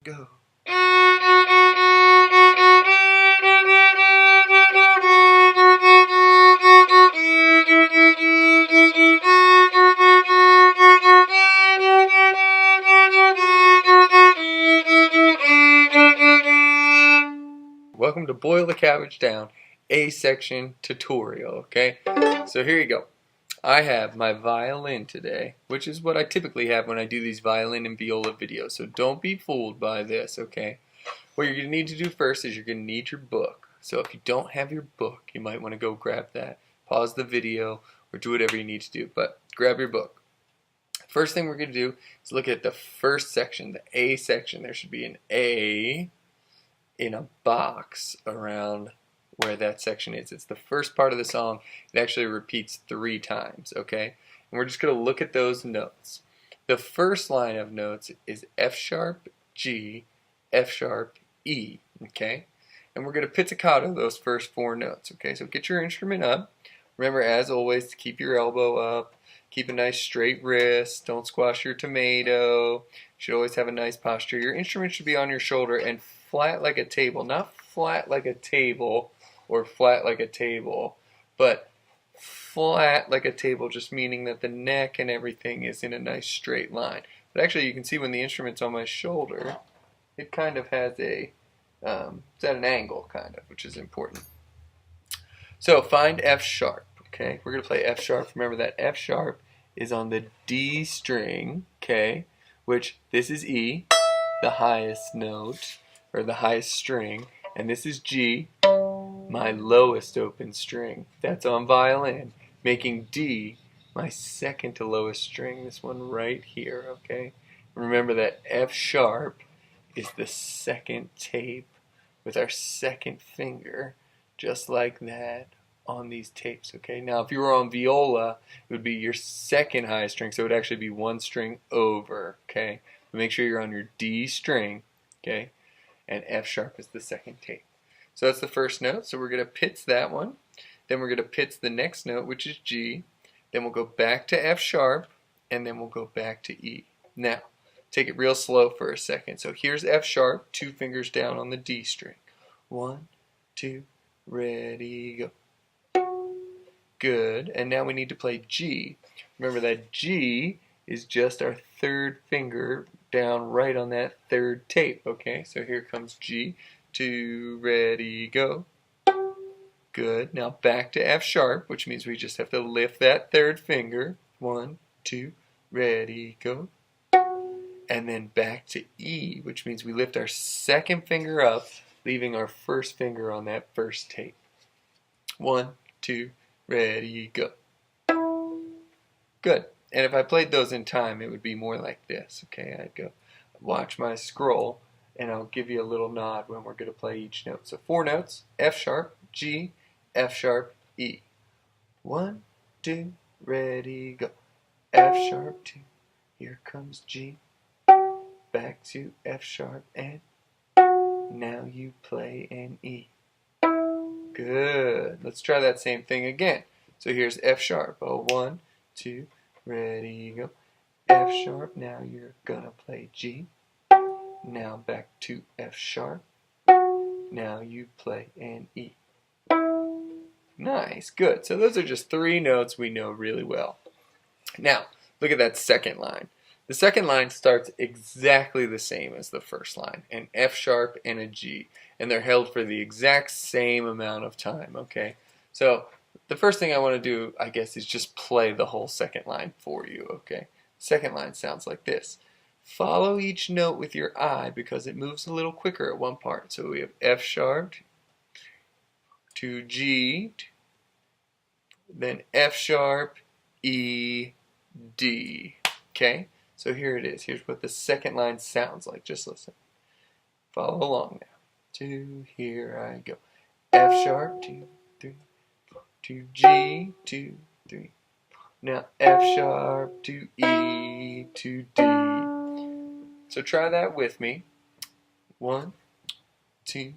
go. Welcome to Boil the Cabbage Down A section tutorial, okay? So here you go. I have my violin today, which is what I typically have when I do these violin and viola videos, so don't be fooled by this, okay? What you're going to need to do first is you're going to need your book. So if you don't have your book, you might want to go grab that, pause the video, or do whatever you need to do, but grab your book. First thing we're going to do is look at the first section, the A section. There should be an A in a box around where that section is. It's the first part of the song. It actually repeats 3 times, okay? And we're just going to look at those notes. The first line of notes is F sharp, G, F sharp, E, okay? And we're going to pizzicato those first 4 notes, okay? So get your instrument up. Remember, as always, to keep your elbow up. Keep a nice straight wrist. Don't squash your tomato. You should always have a nice posture. Your instrument should be on your shoulder and flat like a table. Not flat like a table or flat like a table, but flat like a table, just meaning that the neck and everything is in a nice straight line. But actually, you can see when the instrument's on my shoulder, it kind of has a, it's at an angle, kind of, which is important. So find F sharp, okay? We're going to play F sharp. Remember that F sharp is on the D string, okay? Which, this is E, the highest note, or the highest string, and this is G, my lowest open string. That's on violin, making D my second to lowest string, this one right here, okay? Remember that F sharp is the second tape with our second finger, just like that on these tapes, okay? Now, if you were on viola, it would be your second highest string, so it would actually be 1 string over, okay? But make sure you're on your D string, okay? And F sharp is the second tape. So that's the first note, so we're going to pitch that one. Then we're going to pitch the next note, which is G. Then we'll go back to F sharp, and then we'll go back to E. Now, take it real slow for a second. So here's F sharp, 2 fingers down on the D string. 1, 2, ready, go. Good, and now we need to play G. Remember that G is just our 3rd finger down right on that 3rd tape, okay? So here comes G, 2, ready, go. Good, now back to F sharp, which means we just have to lift that 3rd finger. 1, 2, ready, go. And then back to E, which means we lift our 2nd finger up, leaving our 1st finger on that 1st tape. 1, 2, ready, go. Good. And if I played those in time, it would be more like this, okay? I'd go watch my scroll, and I'll give you a little nod when we're going to play each note. So 4 notes, F sharp, G, F sharp, E. 1, 2, ready, go. F sharp, 2, here comes G. Back to F sharp, and now you play an E. Good. Let's try that same thing again. So here's F sharp. 1, 2, ready, go. F sharp, now you're gonna play G. Now back to F sharp. Now you play an E. Nice, good. So those are just 3 notes we know really well. Now, look at that second line. The second line starts exactly the same as the first line, an F sharp and a G, and they're held for the exact same amount of time, okay? So the first thing I want to do, I guess, is just play the whole second line for you, okay? Second line sounds like this. Follow each note with your eye because it moves a little quicker at one part. So we have F sharp to G, then F sharp, E, D, okay? So here it is. Here's what the second line sounds like. Just listen. Follow along now. 2, here I go. F sharp, 2, 3, 4, to G, 2, 3. Now F sharp to E to D. So try that with me. 1, 2,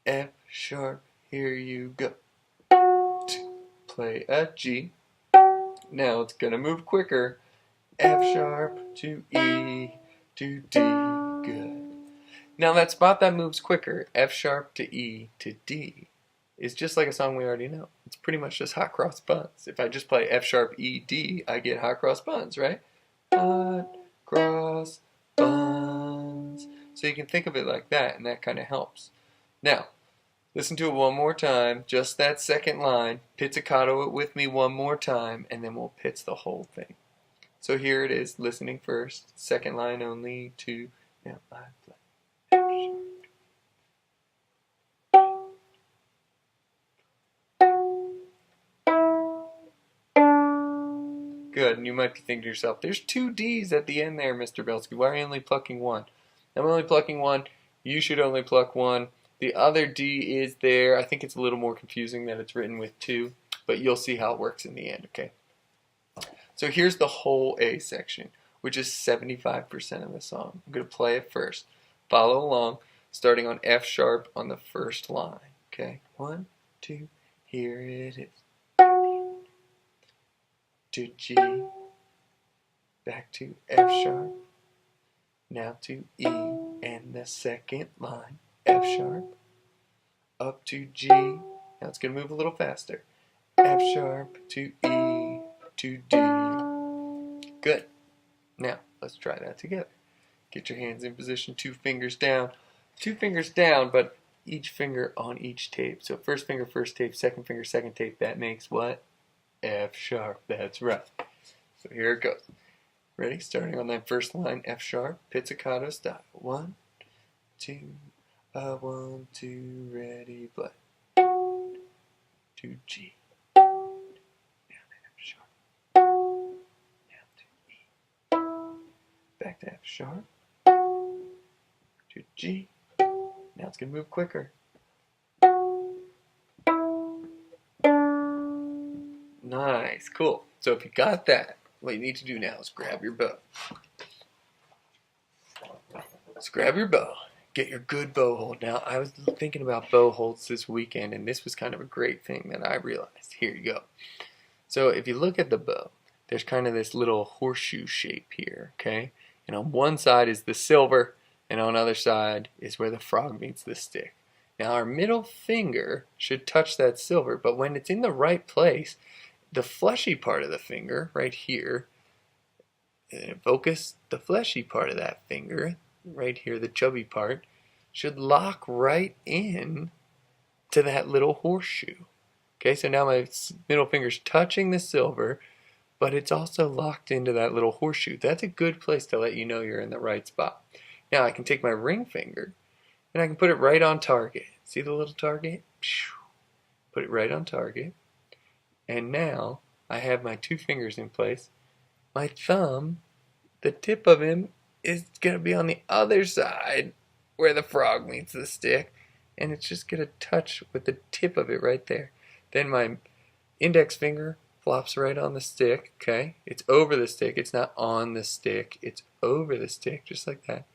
F sharp, here you go. 2, play a G. Now it's gonna move quicker. F sharp to E to D. Good. Now that spot that moves quicker, F sharp to E to D, is just like a song we already know. It's pretty much just hot cross buns. If I just play F sharp E D, I get hot cross buns, right? Hot cross buns. So you can think of it like that, and that kind of helps. Now, listen to it one more time, just that second line. Pizzicato it with me one more time, and then we'll pitch the whole thing. So here it is, listening first, second line only, 2, now I play. Good, and you might be thinking to yourself, there's 2 D's at the end there, Mr. Belsky. Why are you only plucking one? I'm only plucking one. You should only pluck one. The other D is there. I think it's a little more confusing that it's written with 2, but you'll see how it works in the end, okay? So here's the whole A section, which is 75% of the song. I'm going to play it first. Follow along, starting on F sharp on the first line, okay? 1, 2, here it is. To G, back to F sharp, now to E, and the second line, F sharp, up to G, now it's going to move a little faster, F sharp to E to D. Good. Now, let's try that together. Get your hands in position, 2 fingers down, but each finger on each tape. So first finger, first tape, second finger, second tape, that makes what? F sharp, that's right. So here it goes. Ready? Starting on that first line, F sharp, pizzicato style. 1, 2, 1, 2, ready, play. To G. Now to F sharp. Now to E. Back to F sharp. To G. Now it's going to move quicker. Nice, cool. So if you got that, what you need to do now is grab your bow. Let's grab your bow. Get your good bow hold. Now, I was thinking about bow holds this weekend, and this was kind of a great thing that I realized. Here you go. So if you look at the bow, there's kind of this little horseshoe shape here, okay? And on one side is the silver, and on the other side is where the frog meets the stick. Now, our middle finger should touch that silver, but when it's in the right place, the fleshy part of the finger, right here, focus the fleshy part of that finger, right here, the chubby part, should lock right in to that little horseshoe. Okay, so now my middle finger's touching the silver, but it's also locked into that little horseshoe. That's a good place to let you know you're in the right spot. Now I can take my ring finger, and I can put it right on target. See the little target? Put it right on target. And now I have my 2 fingers in place. My thumb, the tip of him, is going to be on the other side where the frog meets the stick. And it's just going to touch with the tip of it right there. Then my index finger flops right on the stick. Okay? It's over the stick. It's not on the stick. It's over the stick, just like that.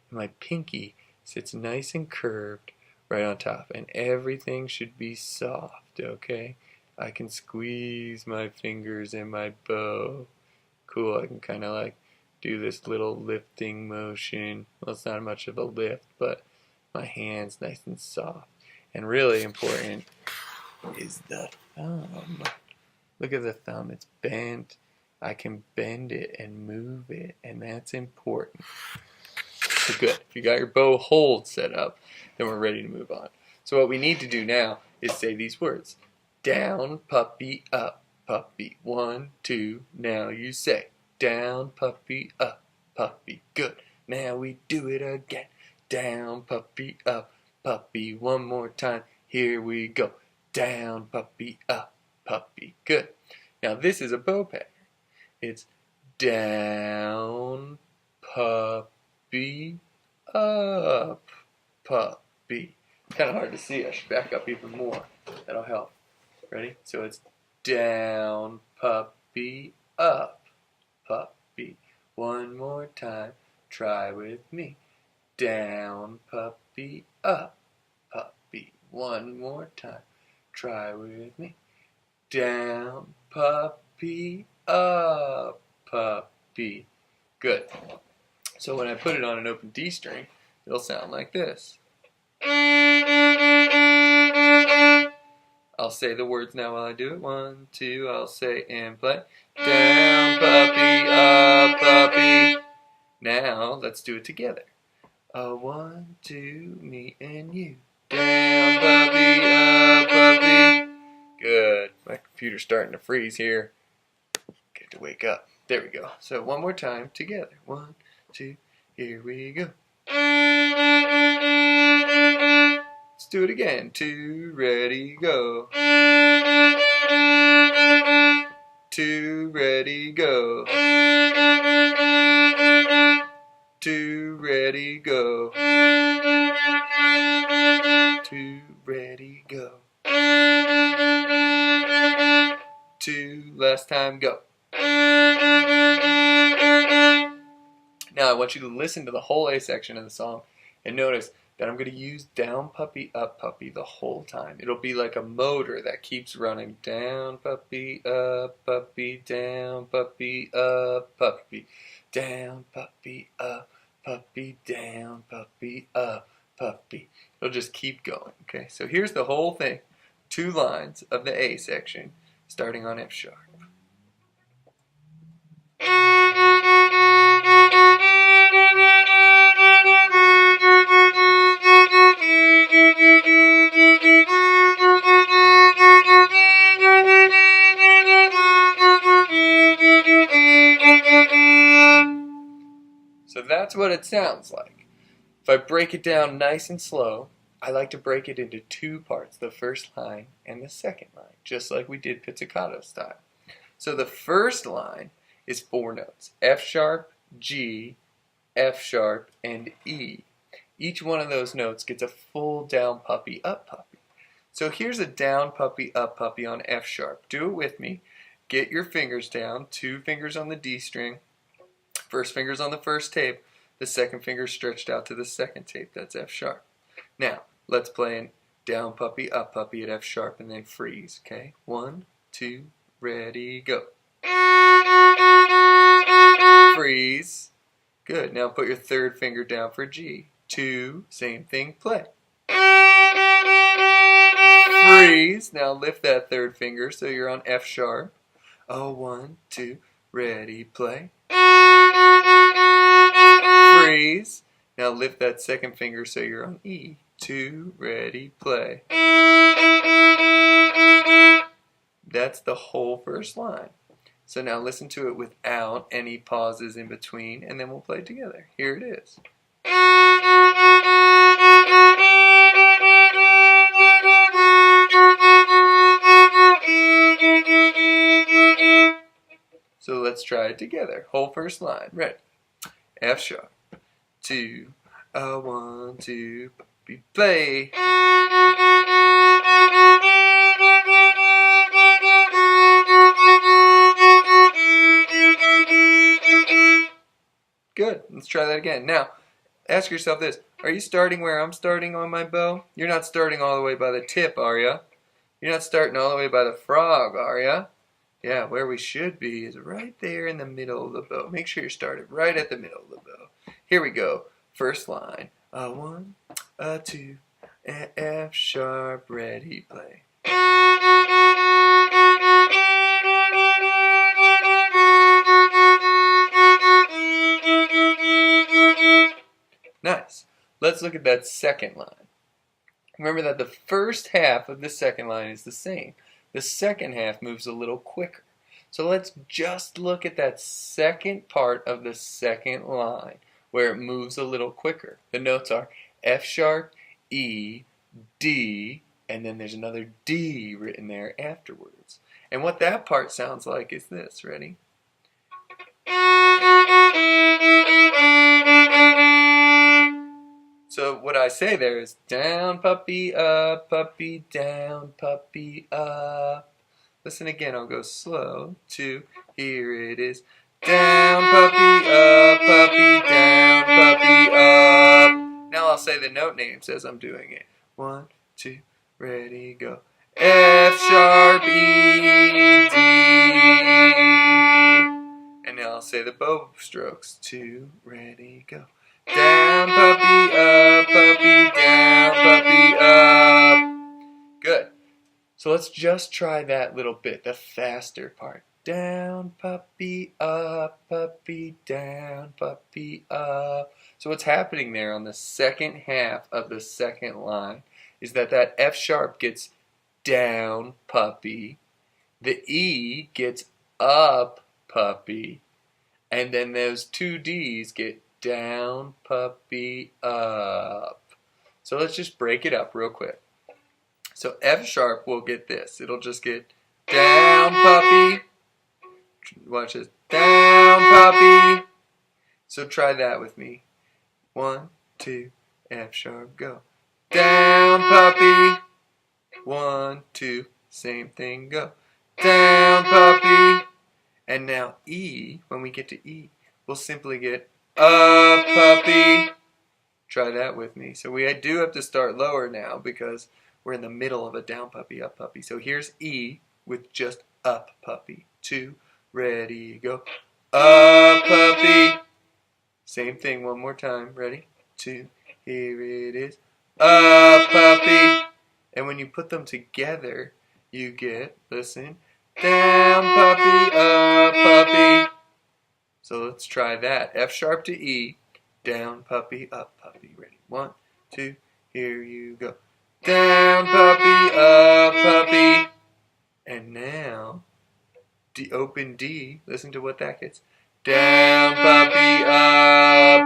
And my pinky sits nice and curved right on top. And everything should be soft, okay? I can squeeze my fingers in my bow. Cool, I can kind of like do this little lifting motion. Well, it's not much of a lift, but my hand's nice and soft. And really important is the thumb. Look at the thumb, it's bent. I can bend it and move it, and that's important. So good, if you got your bow hold set up, then we're ready to move on. So what we need to do now is say these words. Down, puppy, up, puppy. 1, 2, now you say. Down, puppy, up, puppy. Good. Now we do it again. Down, puppy, up, puppy. One more time. Here we go. Down, puppy, up, puppy. Good. Now this is a bow pattern. It's down, puppy, up, puppy. Kind of hard to see. I should back up even more. That'll help. Ready? So it's down, puppy, up, puppy. One more time. Try with me. Down, puppy, up, puppy. One more time. Try with me. Down, puppy, up, puppy. Good. So when I put it on an open D string, it'll sound like this. I'll say the words now while I do it. 1, 2, I'll say and play. Down, puppy, up, puppy. Now, let's do it together. 1, 2, me and you. Down, puppy, up, puppy. Good. My computer's starting to freeze here. Get to wake up. There we go. So one more time together. 1, 2, here we go. Let's do it again. 2, ready, go. 2, ready, go. 2, ready, go. 2, ready, go. 2, last time, go. Now I want you to listen to the whole A section of the song and notice that I'm going to use down puppy, up puppy the whole time. It'll be like a motor that keeps running. Down puppy, up puppy, down puppy, up puppy. Down puppy, up puppy, down puppy, up puppy. It'll just keep going. Okay, so here's the whole thing. 2 lines of the A section starting on F sharp. So that's what it sounds like. If I break it down nice and slow, I like to break it into 2 parts, the first line and the second line, just like we did pizzicato style. So the first line is 4 notes, F sharp, G, F sharp, and E. Each one of those notes gets a full down puppy, up puppy. So here's a down puppy, up puppy on F sharp. Do it with me. Get your fingers down, 2 fingers on the D string, first finger's on the first tape, the second finger stretched out to the second tape. That's F sharp. Now, let's play in down puppy, up puppy at F sharp and then freeze. Okay? 1, 2, ready, go. Freeze. Good. Now put your third finger down for G. 2, same thing, play. Freeze. Now lift that third finger so you're on F sharp. 1, 2, ready, play. Freeze. Now lift that second finger so you're on E. 2, ready, play. That's the whole first line. So now listen to it without any pauses in between, and then we'll play it together. Here it is. So let's try it together. Whole first line. Ready? F sharp. 2, 1, 2, puppy, play. Good. Let's try that again. Now, ask yourself this. Are you starting where I'm starting on my bow? You're not starting all the way by the tip, are you? You're not starting all the way by the frog, are you? Yeah, where we should be is right there in the middle of the bow. Make sure you're started right at the middle of the bow. Here we go. First line. 1, 2, F sharp, ready, play. Nice. Let's look at that second line. Remember that the first half of the second line is the same. The second half moves a little quicker. So let's just look at that second part of the second line where it moves a little quicker. The notes are F sharp, E, D, and then there's another D written there afterwards. And what that part sounds like is this. Ready? So what I say there is down puppy, up puppy, down puppy, up. Listen again, I'll go slow. 2, here it is. Down puppy, up puppy, down puppy, up. Now I'll say the note names as I'm doing it. 1, 2, ready, go. F sharp, E, D. And now I'll say the bow strokes. 2, ready, go. Down, puppy, up, puppy, down, puppy, up. Good. So let's just try that little bit, the faster part. Down, puppy, down, puppy, up. So what's happening there on the second half of the second line is that F sharp gets down, puppy. The E gets up, puppy. And then those two D's get down, puppy, up. So let's just break it up real quick. So F sharp will get this. It'll just get down, puppy. Watch this. Down, puppy. So try that with me. 1, 2, F sharp, go. Down, puppy. 1, 2, same thing, go. Down, puppy. And now E, when we get to E, we'll simply get up, puppy. Try that with me. So we do have to start lower now because we're in the middle of a down puppy, up puppy. So here's E with just up puppy. 2, ready, go. Up puppy. Same thing one more time. Ready? 2, here it is. Up puppy. And when you put them together, you get, listen, down puppy, up puppy. So let's try that. F sharp to E, down puppy, up puppy. Ready? 1, 2, here you go. Down puppy, up puppy. And now, open D, listen to what that gets. Down puppy, up.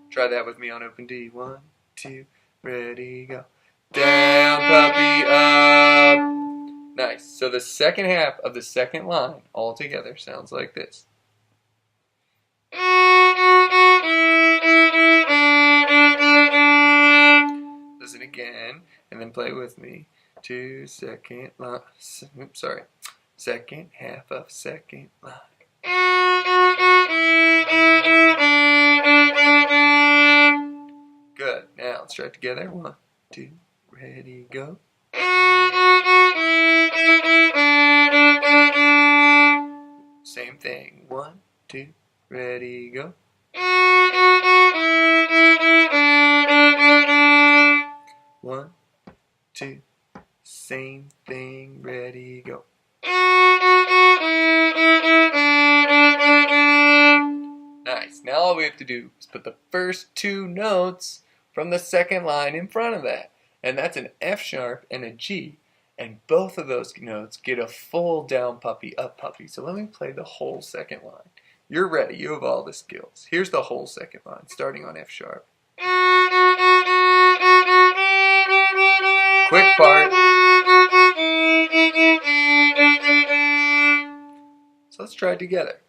Try that with me on open D. 1, 2, ready, go. Down puppy, up. Nice. So the second half of the second line all together sounds like this. Listen again, and then play with me. Second half of second line. Good. Now let's try it together. 1, 2, ready, go. Same thing. 1, 2, ready, go. 1, 2, same thing, ready, go. Nice. Now all we have to do is put the first 2 notes from the second line in front of that. And that's an F sharp and a G. And both of those notes get a full down puppy, up puppy. So let me play the whole second line. You're ready. You have all the skills. Here's the whole second line, starting on F sharp. Quick part. So let's try it together.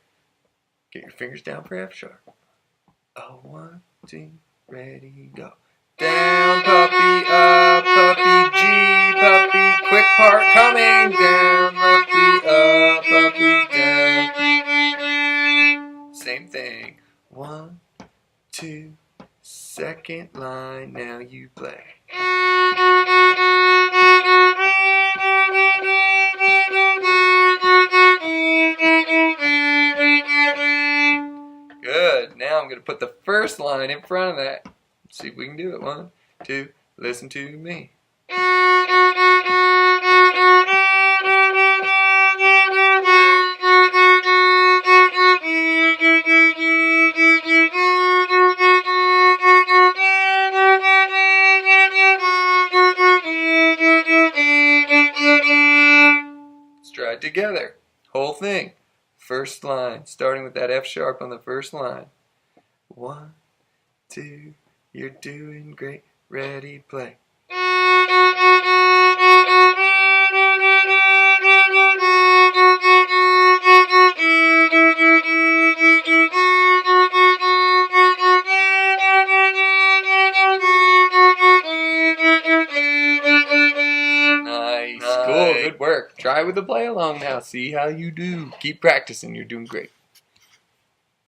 Get your fingers down for F sharp. 1, 2, ready, go. Down, puppy, up, puppy, G, puppy, quick part coming, down, puppy, up, puppy, down. Same thing. 1, 2, second line, now you play. Good. Now I'm going to put the first line in front of that. Let's see if we can do it. 1, 2, listen to me. Let's try it together. Whole thing. First line, starting with that F sharp on the first line. 1, 2, you're doing great. Ready, play. Nice. Cool. Good work. Try with the play along now. See how you do. Keep practicing. You're doing great.